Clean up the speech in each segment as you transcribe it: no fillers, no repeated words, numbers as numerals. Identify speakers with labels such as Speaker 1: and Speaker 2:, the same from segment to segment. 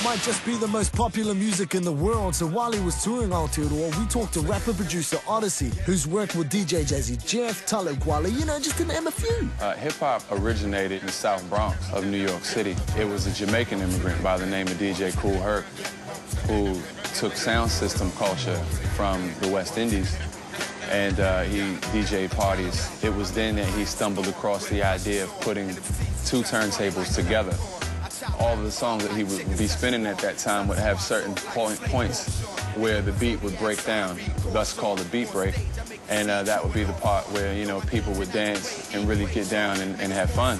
Speaker 1: might just be the most popular music in the world, so while he was touring Aotearoa, we talked to rapper-producer Oddisee, who's worked with DJ Jazzy Jeff, Talib Kweli, you know, just to name a few.
Speaker 2: Hip-hop originated in the South Bronx of New York City. It was a Jamaican immigrant by the name of DJ Kool Herc, who took sound system culture from the West Indies, and he DJ'd parties. It was then that he stumbled across the idea of putting two turntables together. All of the songs that he would be spinning at that time would have certain points where the beat would break down, thus called a beat break, and that would be the part where, you know, people would dance and really get down and have fun.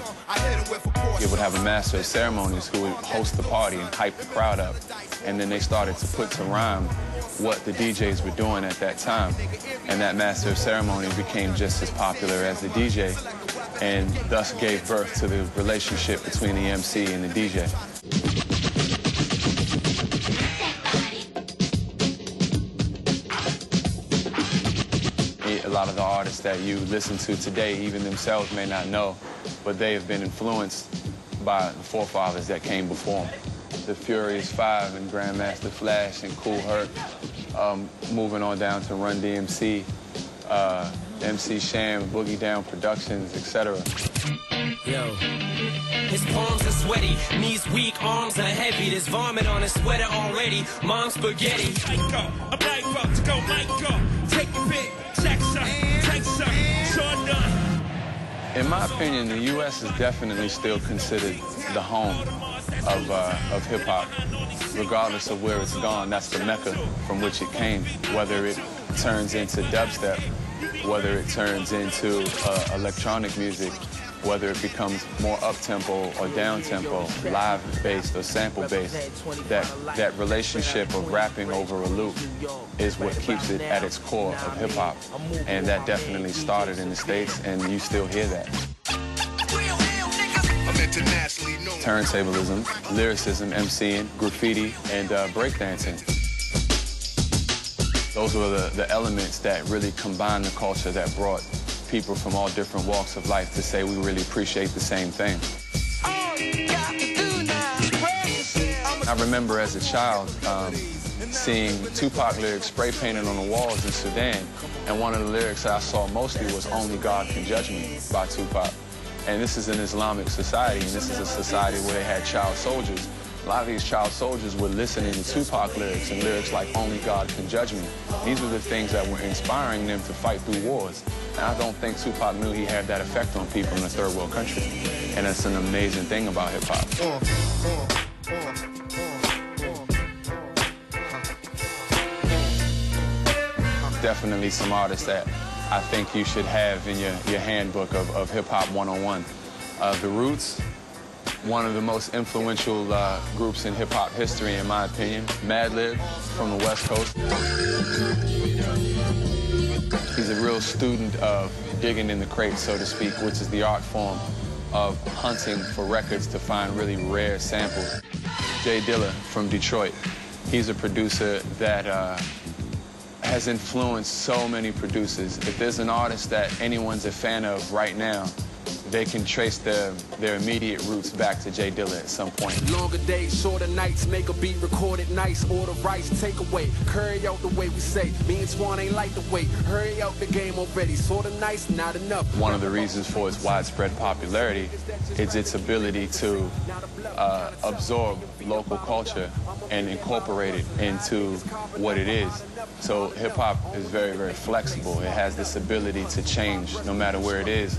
Speaker 2: It would have a master of ceremonies who would host the party and hype the crowd up, and then they started to put to rhyme what the DJs were doing at that time, and that master of ceremonies became just as popular as the DJ, and thus gave birth to the relationship between the MC and the DJ. A lot of the artists that you listen to today, even themselves may not know, but they have been influenced by the forefathers that came before them. The Furious Five and Grandmaster Flash and Kool Herc, moving on down to Run DMC, MC Sham, Boogie Down Productions, etc.
Speaker 3: Yo. His palms are sweaty, knees weak, arms are heavy. There's vomit on his sweater already. Mom's spaghetti.
Speaker 4: I'm like up to go, like up. Take your pick, check some, take some, sure done.
Speaker 2: In my opinion, the U.S. is definitely still considered the home of hip-hop. Regardless of where it's gone, that's the mecca from which it came. Whether it turns into dubstep, whether it turns into electronic music, whether it becomes more up-tempo or down-tempo, live-based or sample-based, that relationship of rapping over a loop is what keeps it at its core of hip-hop. And that definitely started in the States, and you still hear that. Turntablism, lyricism, MCing, graffiti, and breakdancing. Those were the elements that really combined the culture that brought people from all different walks of life to say we really appreciate the same thing. I remember as a child seeing Tupac lyrics spray painted on the walls in Sudan, and one of the lyrics that I saw mostly was "Only God Can Judge Me" by Tupac. And this is an Islamic society, and this is a society where they had child soldiers. A lot of these child soldiers were listening to Tupac lyrics and lyrics like "Only God Can Judge Me." These were the things that were inspiring them to fight through wars. And I don't think Tupac knew he had that effect on people in a third world country. And that's an amazing thing about hip-hop. Definitely some artists that I think you should have in your handbook of Hip-Hop 101. The Roots, one of the most influential groups in hip-hop history, in my opinion. Madlib from the West Coast. He's a real student of digging in the crates, so to speak, which is the art form of hunting for records to find really rare samples. Jay Dilla from Detroit. He's a producer that has influenced so many producers. If there's an artist that anyone's a fan of right now, they can trace their immediate roots back to Jay Dilla at some point.
Speaker 5: Longer days, shorter nights, make a beat, recorded nice, order rice, take away, curry out the way we say. Me and Swan ain't like the wait, hurry out the game already, sorta nice, not enough.
Speaker 2: One of the reasons for its widespread popularity is its ability to absorb local culture and incorporate it into what it is. So hip-hop is very, very flexible. It has this ability to change no matter where it is.